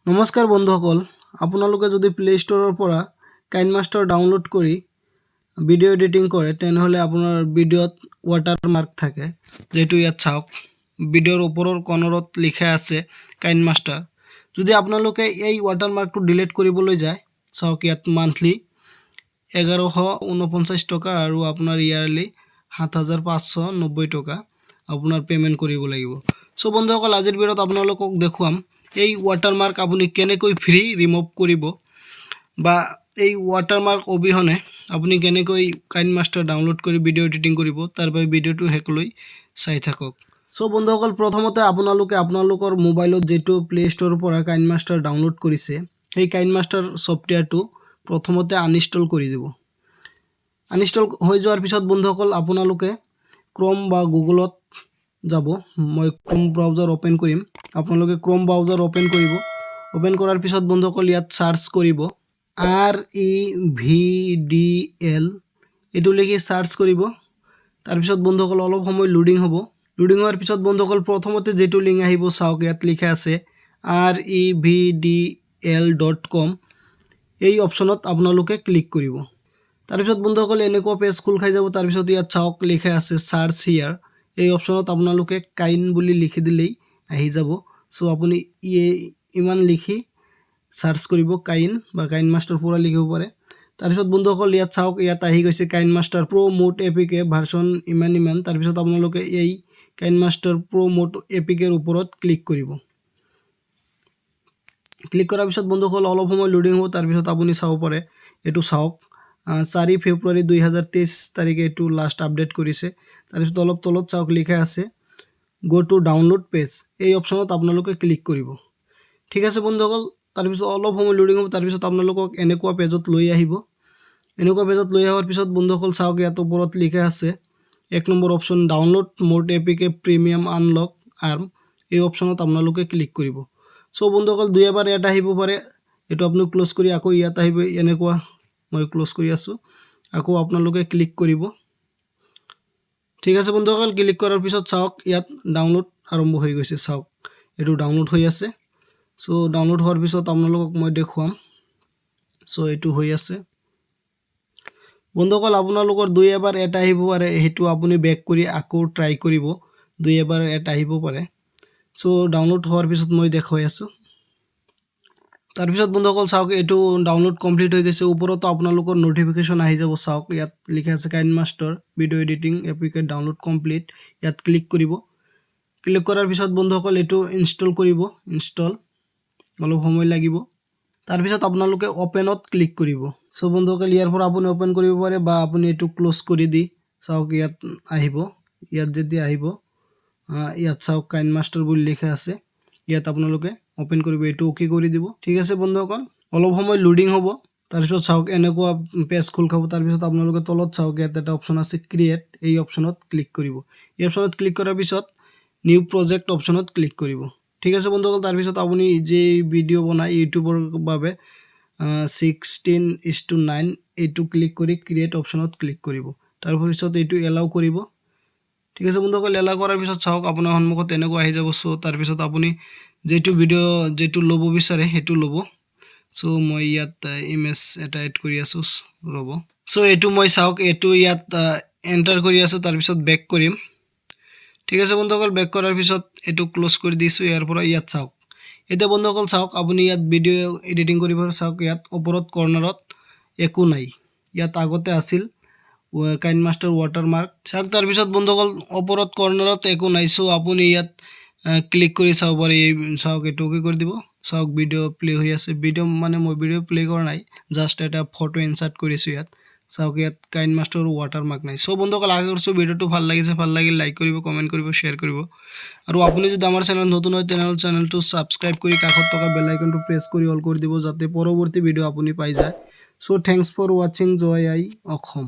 নমস্কাৰ বন্ধুসকল, আপোনালোকে যদি প্লে ষ্টৰৰ পৰা কাইনমাষ্টাৰ ডাউনলোড কৰি ভিডিঅ' এডিটিং কৰে তেনেহ'লে আপোনাৰ ভিডিঅ'ত ৱাটাৰমাৰ্ক থাকে, যেটো ইয়াত চাওক। ভিডিঅ'ৰ ওপৰৰ কৰ্ণৰত লিখা আছে কাইনমাষ্টাৰ। যদি আপোনালোকে এই ৱাটাৰমাৰ্কটো ডিলিট কৰিবলৈ যায়, চাওক ইয়াত মান্থলি 1149 টকা আৰু আপোনাৰ ইয়াৰলি 7590 টকা আপোনাৰ পেমেন্ট কৰিব লাগিব। সো বন্ধুসকল, আজিৰ ভিডিঅ'ত আপোনালোকক দেখুৱাম এই ৱাটাৰমাৰ্ক আপুনি কেনেকৈ ফ্ৰী ৰিমুভ কৰিব বা এই ৱাটাৰমাৰ্ক অবিহনে আপুনি কেনেকৈ কাইনমাষ্টাৰ ডাউনলোড কৰি ভিডিঅ' এডিটিং কৰিব, তাৰ বাবে ভিডিঅ'টো হেকলৈ চাই থাকক। সো বন্ধুসকল, প্ৰথমতে আপোনালোকে আপোনালোকৰ মোবাইলত যেটো প্লে ষ্টৰৰ পৰা কাইনমাষ্টাৰ ডাউনলোড কৰিছে সেই কাইনমাষ্টাৰ সফটৱেৰটো প্ৰথমতে আনইনষ্টল কৰি দিব। আনইনষ্টল হৈ যোৱাৰ পিছত বন্ধুসকল আপোনালোকে ক্ৰোম বা গুগলত যাব। মই ক্ৰোম ব্ৰাউজাৰ ওপেন কৰিম। আপোনালোকে ক্ৰোম ব্ৰাউজাৰ ওপেন কৰিব। ওপেন কৰাৰ পিছত বন্ধুসকল ইয়াত সাৰ্চ কৰিব REVDL এটো লিখি সাৰ্চ কৰিব। তাৰ পিছত বন্ধুসকল অলপ সময় লোডিং হ'ব। লোডিং হোৱাৰ পিছত বন্ধুসকল প্ৰথমতে যেটো লিংক আহিব চাওক, ইয়াত লিখা আছে revdl.com। এই অপচনত আপোনালোকে ক্লিক কৰিব। তাৰ পিছত বন্ধুসকল এনেকুৱা পেজ খোল খাই যাব। তাৰ পিছত ইয়াত চাওক লিখা আছে সাৰ্চ হিয়াৰ। এই অপচনত আপোনালোকে কাইন বুলি লিখি দিলেই আহি যাব। সো আপুনি ইমান লিখি সাৰ্চ কৰিব কাইন বা কাইনমাষ্টাৰ পুৰা লিখিব পাৰে। তাৰ পিছত বন্ধুসকল ইয়াত চাওক, ইয়াত আহি গৈছে কাইনমাষ্টাৰ প্ৰ মোড এপিকে ভাৰ্সন ইমান। তাৰ পিছত আপোনালোকে এই কাইনমাষ্টাৰ প্ৰ মোড এপিকেৰ ওপৰত ক্লিক কৰিব। ক্লিক কৰাৰ পিছত বন্ধুসকল অলপ সময় লোডিং হ'ব। তাৰ পিছত আপুনি চাব পাৰে, এটো চাওক 4 ফেব্ৰুৱাৰী 2023 তাৰিখে এটো লাষ্ট আপডেট কৰিছে। তাৰ পিছত অলপ তলত চাওক লিখা আছে গো টু ডাউনলোড পেজ। এই অপচনত আপোনালোকে ক্লিক কৰিব। ঠিক আছে বন্ধুসকল, তাৰ পিছত অলপ সময় লোডিং হ'ব। তাৰ পিছত আপোনালোকক এনেকুৱা পেজত লৈ আহিব। এনেকুৱা পেজত লৈ অহাৰ পিছত বন্ধুসকল চাওক ইয়াত ওপৰত লিখা আছে 1 number option download mode APK premium unlock arm. এই অপচনত আপোনালোকে ক্লিক কৰিব। সো বন্ধুসকল দুই এবাৰ এটা আহিব পাৰে, এটো আপুনি ক্লোজ কৰি আকৌ ইয়াত আহিব। এনেকুৱা মই ক্লোজ কৰি আছো, আকৌ আপোনালোকে ক্লিক কৰিব। ঠিক আছে বন্ধুসকল, ক্লিক কৰাৰ পিছত চাওক ইয়াত ডাউনলোড আৰম্ভ হৈ গৈছে। চাওক এটো ডাউনলোড হৈ আছে। সো ডাউনলোড হোৱাৰ পিছত আপোনালোকক মই দেখুৱাম। সো এটো হৈ আছে বন্ধুসকল। আপোনালোকৰ দুই এবাৰ এটা আহিব পাৰে, হেতু আপুনি বেক কৰি আকৌ ট্ৰাই কৰিব। দুই এবাৰ এটা আহিব পাৰে। সো ডাউনলোড হোৱাৰ পিছত মই দেখাই আছো। তাৰ পিছত বন্ধুসকল চাওক এটো ডাউনলোড কমপ্লিট হৈ গৈছে। ওপৰত আপোনালোকৰ নোটিফিকেশন আহি যাব। চাওক ইয়াত লিখা আছে KineMaster video' editing APK download complete. ইয়াত ক্লিক কৰিব। ক্লিক কৰাৰ পিছত বন্ধুসকল এটো ইনষ্টল কৰিব। ইনষ্টল অলপ সময় লাগিব। তাৰ পিছত আপোনালোকে ওপেনত ক্লিক কৰিব। সো বন্ধুসকল ইয়াৰ পৰা আপুনি ওপেন কৰিব পাৰে বা আপুনি এটো ক্লোজ কৰি দি চাওক ইয়াত আহিব। ইয়াত যদি আহিব, ইয়াত চাওক কাইনমাষ্টাৰ বুলি লিখা আছে। ইয়াত আপোনালোকে ওপেন কৰিব, এটো ওকে কৰি দিব। ঠিক আছে বন্ধুসকল, অলপ সময় লোডিং হ'ব। তাৰ পিছত চাওক এনেকুৱা পেজ খোল খাব। তাৰ পিছত আপোনালোকে তলত চাওক ইয়াত এটা অপচন আছে ক্ৰিয়েট। এই অপচনত ক্লিক কৰিব। এই অপচনত ক্লিক কৰাৰ পিছত নিউ প্ৰজেক্ট অপচনত ক্লিক কৰিব। ঠিক আছে বন্ধুসকল, তাৰ পিছত আপুনি যে ভিডিঅ' বনাই ইউটিউবৰ বাবে 16:9 এইটো ক্লিক কৰি ক্ৰিয়েট অপচনত ক্লিক কৰিব। তাৰ পিছত এইটো এলাউ কৰিব। ঠিক আছে বন্ধুসকল, এলাউ কৰাৰ পিছত চাওক আপোনাৰ সন্মুখত এনেকুৱা আহি যাব। সো তাৰ পিছত আপুনি যেটো ভিডিঅ' যেটো ল'ব বিচাৰে হেতু ল'ব। সো মই ইয়াত ইমেজ এটা এড কৰি আছো, ৰ'ব। সো এটো মই চাওক এটো ইয়াত এন্টাৰ কৰি আছো। তাৰ পিছত বেক কৰিম। ঠিক আছে বন্ধুসকল, বেক কৰাৰ পিছত এটো ক্লোজ কৰি দিছো। ইয়াৰ পৰা ইয়াত চাওক এতিয়া বন্ধুসকল চাওক আপুনি ইয়াত ভিডিঅ' এডিটিং কৰিব। চাওক ইয়াত ওপৰত কৰ্নাৰত একো নাই। ইয়াত আগতে আছিল কাইনমাষ্টাৰ ৱাটাৰমাৰ্ক। চাওক তাৰ পিছত বন্ধুসকল ওপৰত কৰ্নাৰত একো নাই। সো আপুনি ইয়াত ক্লিক কৰি চাব পাৰে। এই চাওক এটো কি কৰি দিব। চাওক ভিডিঅ' প্লে হৈ আছে। ভিডিঅ' মানে মই ভিডিঅ' প্লে কৰা নাই, জাস্ট এটা ফটো ইনসাৰ্ট কৰিছো ইয়াত। চাওক ইয়াত কাইনমাষ্টাৰ ৱাটাৰমাৰ্ক নাই। সো বন্ধুসকল আশা কৰিছো ভিডিঅ'টো ভাল লাগিছে। ভাল লাগিলে লাইক কৰিব, কমেন্ট কৰিব, শেয়াৰ কৰিব। আৰু আপুনি যদি আমাৰ চেনেল নতুন হয় তেনেহ'লে চেনেলটো সাবস্ক্ৰাইব কৰি কাষত থকা বেল আইকনটো প্ৰেছ কৰি অল কৰি দিব, যাতে পৰৱৰ্তী ভিডিঅ' আপুনি পাই যায়। সো থ্যাঙ্কস ফৰ ওয়াচিং জয় আই অসম।